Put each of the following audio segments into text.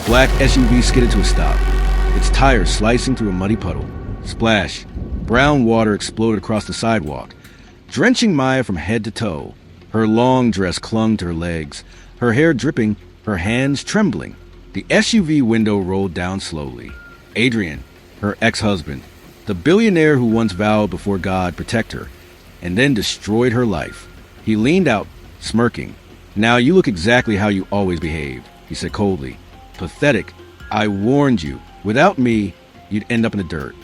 black SUV skidded to a stop, its tires slicing through a muddy puddle. Splash. Brown water exploded across the sidewalk, drenching Maya from head to toe. Her long dress clung to her legs, her hair dripping, her hands trembling. The SUV window rolled down slowly. Adrian, her ex-husband, the billionaire who once vowed before God protect her, and then destroyed her life. He leaned out, smirking. "Now you look exactly how you always behaved," he said coldly. "Pathetic. I warned you. Without me, you'd end up in the dirt."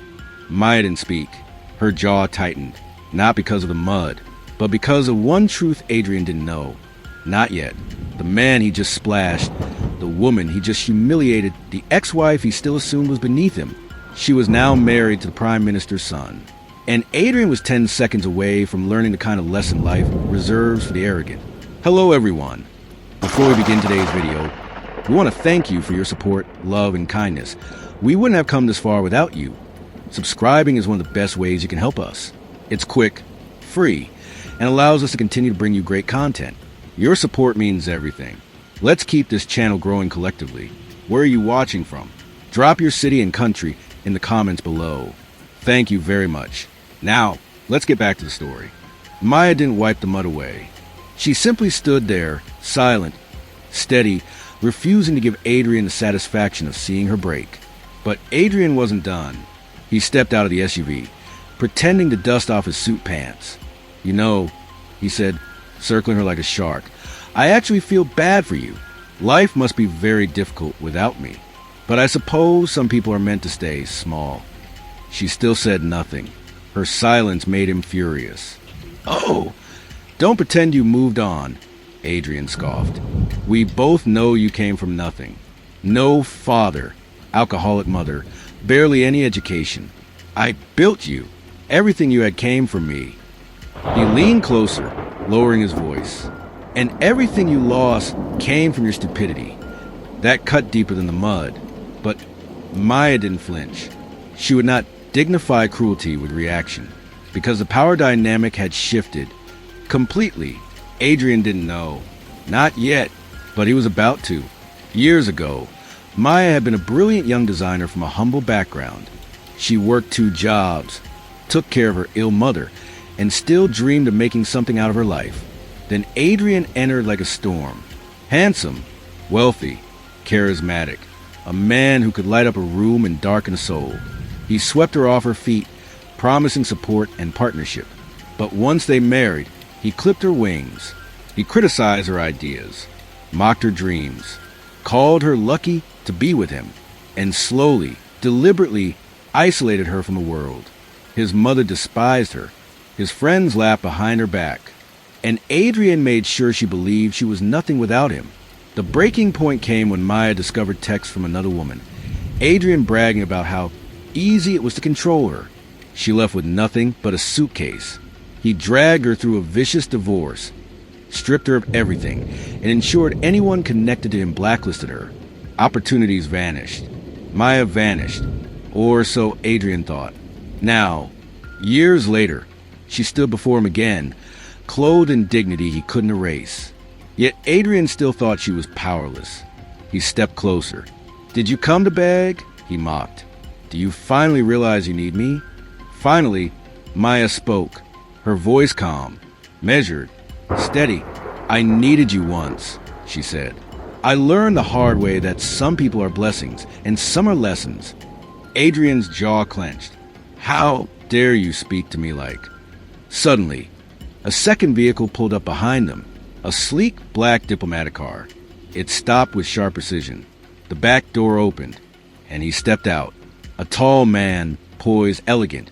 Maya didn't speak. Her jaw tightened, not because of the mud, but because of one truth Adrian didn't know. Not yet. The man he just splashed, the woman he just humiliated, the ex-wife he still assumed was beneath him. She was now married to the Prime Minister's son. And Adrian was 10 seconds away from learning the kind of lesson life reserves for the arrogant. Hello, everyone. Before we begin today's video, we want to thank you for your support, love, and kindness. We wouldn't have come this far without you. Subscribing is one of the best ways you can help us. It's quick, free, and allows us to continue to bring you great content. Your support means everything. Let's keep this channel growing collectively. Where are you watching from? Drop your city and country in the comments below. Thank you very much. Now, let's get back to the story. Maya didn't wipe the mud away. She simply stood there, silent, steady, refusing to give Adrian the satisfaction of seeing her break. But Adrian wasn't done. He stepped out of the SUV, pretending to dust off his suit pants. "You know," he said, circling her like a shark, "I actually feel bad for you. Life must be very difficult without me. But I suppose some people are meant to stay small." She still said nothing. Her silence made him furious. "Oh, don't pretend you moved on," Adrian scoffed. "We both know you came from nothing. No father, alcoholic mother, barely any education. I built you. Everything you had came from me." He leaned closer, lowering his voice. "And everything you lost came from your stupidity." That cut deeper than the mud. But Maya didn't flinch. She would not dignify cruelty with reaction, because the power dynamic had shifted completely. Adrian didn't know. Not yet, but he was about to. Years ago, Maya had been a brilliant young designer from a humble background. She worked 2 jobs, took care of her ill mother, and still dreamed of making something out of her life. Then Adrian entered like a storm. Handsome, wealthy, charismatic, a man who could light up a room and darken a soul. He swept her off her feet, promising support and partnership. But once they married, he clipped her wings. He criticized her ideas, mocked her dreams, called her lucky to be with him, and slowly, deliberately isolated her from the world. His mother despised her. His friends laughed behind her back. And Adrian made sure she believed she was nothing without him. The breaking point came when Maya discovered texts from another woman, Adrian bragging about how easy it was to control her. She left with nothing but a suitcase. He dragged her through a vicious divorce, stripped her of everything, and ensured anyone connected to him blacklisted her. Opportunities vanished. Maya vanished, or so Adrian thought. Now, years later, she stood before him again, clothed in dignity he couldn't erase. Yet Adrian still thought she was powerless. He stepped closer. "Did you come to beg?" he mocked. "Do you finally realize you need me?" Finally, Maya spoke, her voice calm, measured, steady. "I needed you once," she said. "I learned the hard way that some people are blessings and some are lessons." Adrian's jaw clenched. "How dare you speak to me like..." Suddenly, a second vehicle pulled up behind them, a sleek black diplomatic car. It stopped with sharp precision. The back door opened, and he stepped out, a tall man, poised, elegant,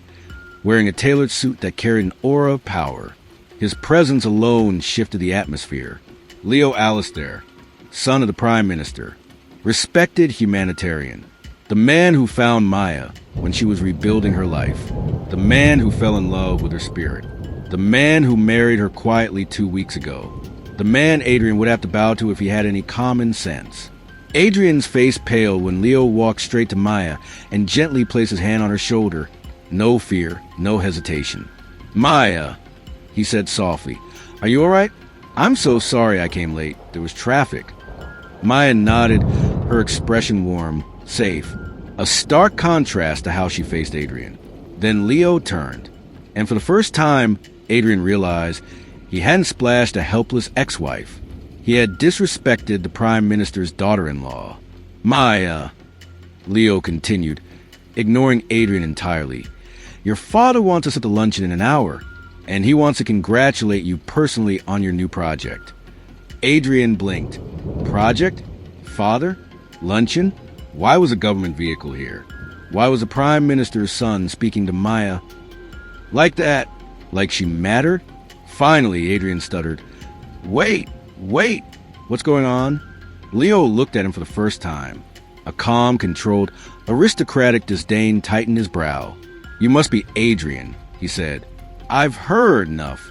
wearing a tailored suit that carried an aura of power. His presence alone shifted the atmosphere. Leo Alistair, son of the Prime Minister, respected humanitarian, the man who found Maya when she was rebuilding her life, the man who fell in love with her spirit, the man who married her quietly 2 weeks ago, the man Adrian would have to bow to if he had any common sense. Adrian's face paled when Leo walked straight to Maya and gently placed his hand on her shoulder. No fear, no hesitation. "Maya," he said softly, "are you all right? I'm so sorry I came late. There was traffic." Maya nodded, her expression warm, safe, a stark contrast to how she faced Adrian. Then Leo turned, and for the first time, Adrian realized he hadn't splashed a helpless ex-wife. He had disrespected the Prime Minister's daughter-in-law. Maya, Leo continued, ignoring Adrian entirely. Your father wants us at the luncheon in an hour, and he wants to congratulate you personally on your new project. Adrian blinked. Project? Father? Luncheon? Why was a government vehicle here? Why was the Prime Minister's son speaking to Maya? Like that? Like she mattered? Finally, Adrian stuttered. Wait! What's going on? Leo looked at him for the first time. A calm, controlled, aristocratic disdain tightened his brow. You must be Adrian, he said. I've heard enough.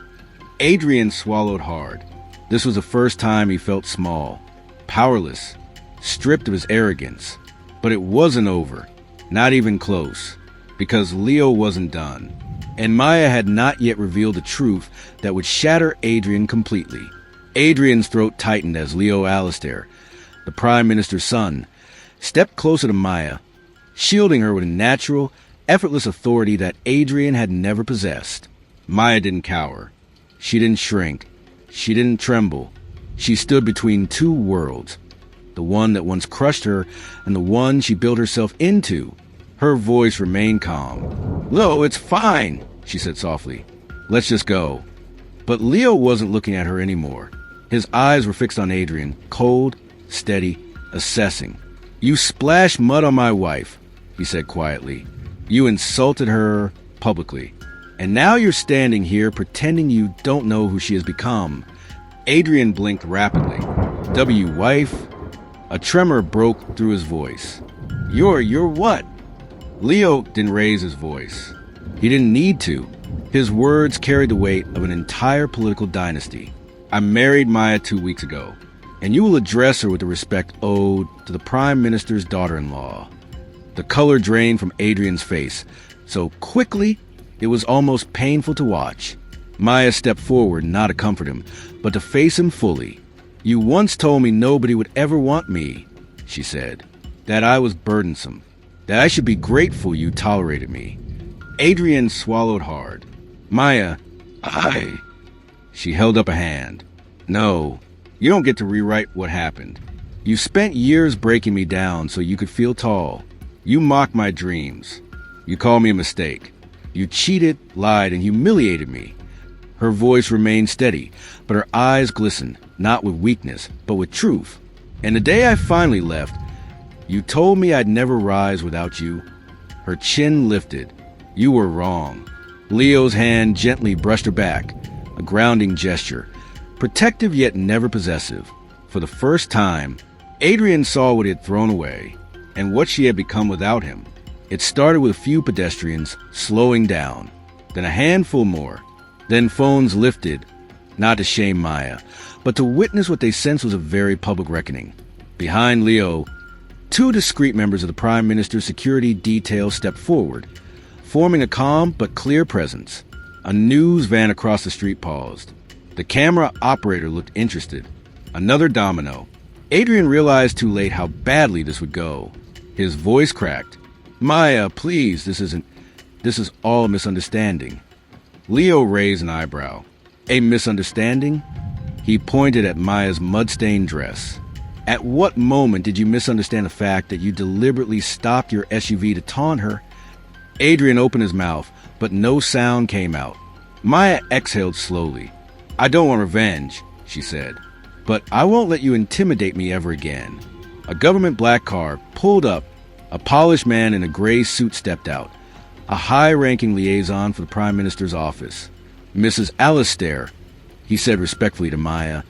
Adrian swallowed hard. This was the first time he felt small, powerless, stripped of his arrogance. But it wasn't over, not even close, because Leo wasn't done. And Maya had not yet revealed the truth that would shatter Adrian completely. Adrian's throat tightened as Leo Alastair, the Prime Minister's son, stepped closer to Maya, shielding her with a natural, effortless authority that Adrian had never possessed. Maya didn't cower. She didn't shrink. She didn't tremble. She stood between two worlds, the one that once crushed her and the one she built herself into. Her voice remained calm. Leo, it's fine, she said softly. Let's just go. But Leo wasn't looking at her anymore. His eyes were fixed on Adrian, cold, steady, assessing. You splashed mud on my wife, he said quietly. You insulted her publicly. And now you're standing here pretending you don't know who she has become. Adrian blinked rapidly. Wife? A tremor broke through his voice. You're what? Leo didn't raise his voice. He didn't need to. His words carried the weight of an entire political dynasty. I married Maya 2 weeks ago, and you will address her with the respect owed to the Prime Minister's daughter-in-law. The color drained from Adrian's face, so quickly it was almost painful to watch. Maya stepped forward not to comfort him, but to face him fully. You once told me nobody would ever want me, she said, that I was burdensome, that I should be grateful you tolerated me. Adrian swallowed hard. Maya, She held up a hand. No, you don't get to rewrite what happened. You spent years breaking me down so you could feel tall. You mocked my dreams. You called me a mistake. You cheated, lied, and humiliated me. Her voice remained steady, but her eyes glistened, not with weakness, but with truth. And the day I finally left, you told me I'd never rise without you. Her chin lifted. You were wrong. Leo's hand gently brushed her back, a grounding gesture, protective yet never possessive. For the first time, Adrian saw what he had thrown away, and what she had become without him. It started with a few pedestrians slowing down, then a handful more. Then phones lifted, not to shame Maya, but to witness what they sensed was a very public reckoning. Behind Leo, two discreet members of the Prime Minister's security detail stepped forward, forming a calm but clear presence. A news van across the street paused. The camera operator looked interested. Another domino. Adrian realized too late how badly this would go. His voice cracked. Maya, please, this is all a misunderstanding. Leo raised an eyebrow. A misunderstanding? He pointed at Maya's mud-stained dress. At what moment did you misunderstand the fact that you deliberately stopped your SUV to taunt her? Adrian opened his mouth, but no sound came out. Maya exhaled slowly. I don't want revenge, she said, but I won't let you intimidate me ever again. A government black car pulled up. A polished man in a gray suit stepped out, a high-ranking liaison for the Prime Minister's office. Mrs. Alastair, he said respectfully to Maya,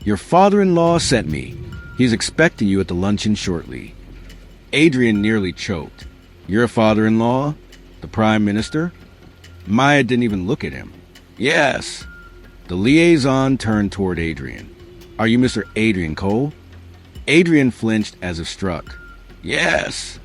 your father-in-law sent me. He's expecting you at the luncheon shortly. Adrian nearly choked. Your father-in-law? The Prime Minister? Maya didn't even look at him. Yes. The liaison turned toward Adrian. Are you Mr. Adrian Cole? Adrian flinched as if struck. Yes.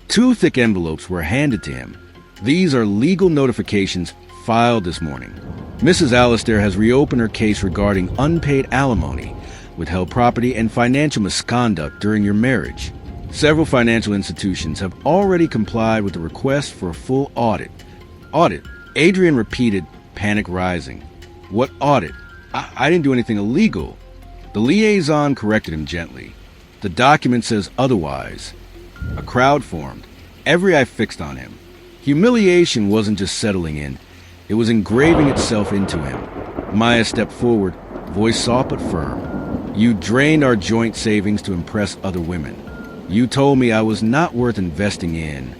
2 thick envelopes were handed to him. These are legal notifications filed this morning. Mrs. Alastair has reopened her case regarding unpaid alimony. withheld property, and financial misconduct during your marriage. Several financial institutions have already complied with the request for a full audit. Audit? Adrian repeated, panic rising. What audit? I didn't do anything illegal. The liaison corrected him gently. The document says otherwise. A crowd formed. Every eye fixed on him. Humiliation wasn't just settling in. It was engraving itself into him. Maya stepped forward, voice soft but firm. You drained our joint savings to impress other women. You told me I was not worth investing in.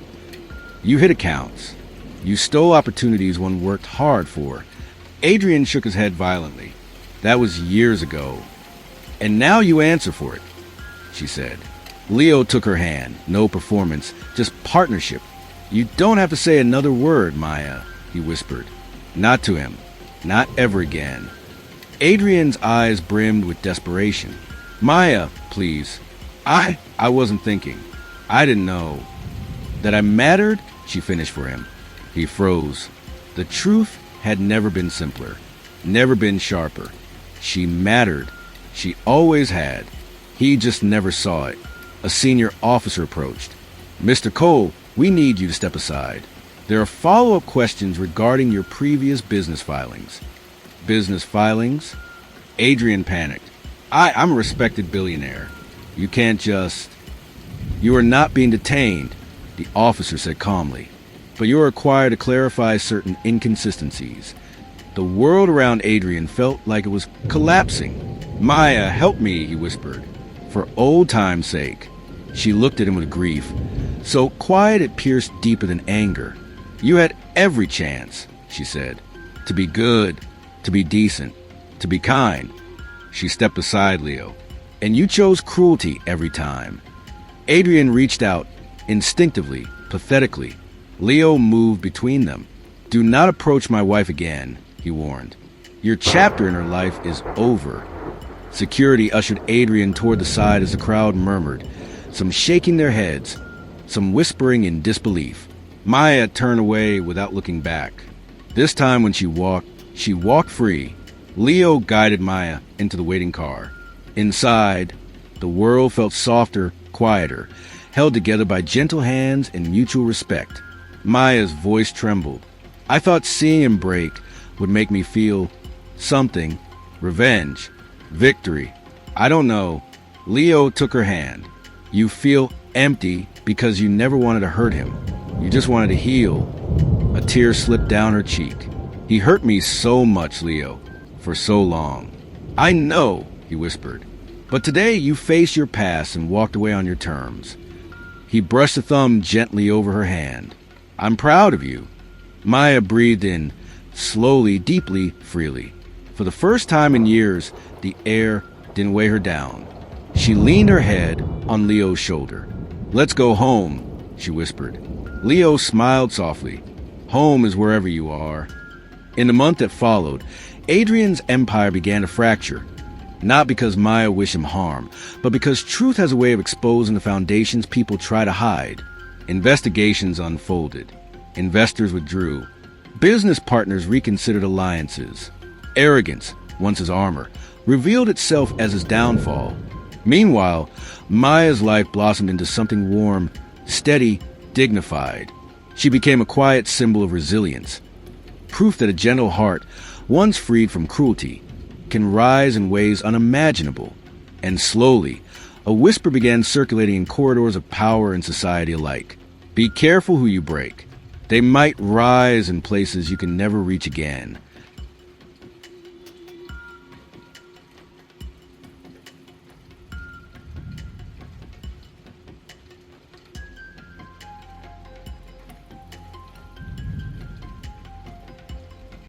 You hid accounts. You stole opportunities one worked hard for. Adrian shook his head violently. That was years ago. And now you answer for it, she said. Leo took her hand. No performance, just partnership. You don't have to say another word, Maya, he whispered. Not to him. Not ever again. Adrian's eyes brimmed with desperation. Maya, please. I wasn't thinking. I didn't know. That I mattered, she finished for him. He froze. The truth had never been simpler. Never been sharper. She mattered. She always had. He just never saw it. A senior officer approached. Mr. Cole, we need you to step aside. There are follow-up questions regarding your previous business filings. Business filings? Adrian panicked. I'm a respected billionaire. You can't just... You are not being detained, the officer said calmly. But you are required to clarify certain inconsistencies. The world around Adrian felt like it was collapsing. Maya, help me, he whispered. For old time's sake. She looked at him with grief. So quiet it pierced deeper than anger. You had every chance, she said. To be good, to be decent, to be kind. She stepped aside, Leo. And you chose cruelty every time. Adrian reached out, instinctively, pathetically. Leo moved between them. Do not approach my wife again, he warned. Your chapter in her life is over. Security ushered Adrian toward the side as the crowd murmured, some shaking their heads, some whispering in disbelief. Maya turned away without looking back. This time when she walked free. Leo guided Maya into the waiting car. Inside, the world felt softer, quieter, held together by gentle hands and mutual respect. Maya's voice trembled. I thought seeing him break would make me feel something. Revenge. Victory. I don't know. Leo took her hand. You feel empty because you never wanted to hurt him. You just wanted to heal. A tear slipped down her cheek. He hurt me so much, Leo, for so long. I know, he whispered. But today you faced your past and walked away on your terms. He brushed a thumb gently over her hand. I'm proud of you. Maya breathed in, slowly, deeply, freely. For the first time in years, the air didn't weigh her down. She leaned her head on Leo's shoulder. Let's go home, she whispered. Leo smiled softly. Home is wherever you are. In the month that followed, Adrian's empire began to fracture. Not because Maya wished him harm, but because truth has a way of exposing the foundations people try to hide. Investigations unfolded. Investors withdrew. Business partners reconsidered alliances. Arrogance, once his armor, revealed itself as his downfall. Meanwhile, Maya's life blossomed into something warm, steady, dignified. She became a quiet symbol of resilience. Proof that a gentle heart, once freed from cruelty, can rise in ways unimaginable. And slowly, a whisper began circulating in corridors of power and society alike. Be careful who you break. They might rise in places you can never reach again.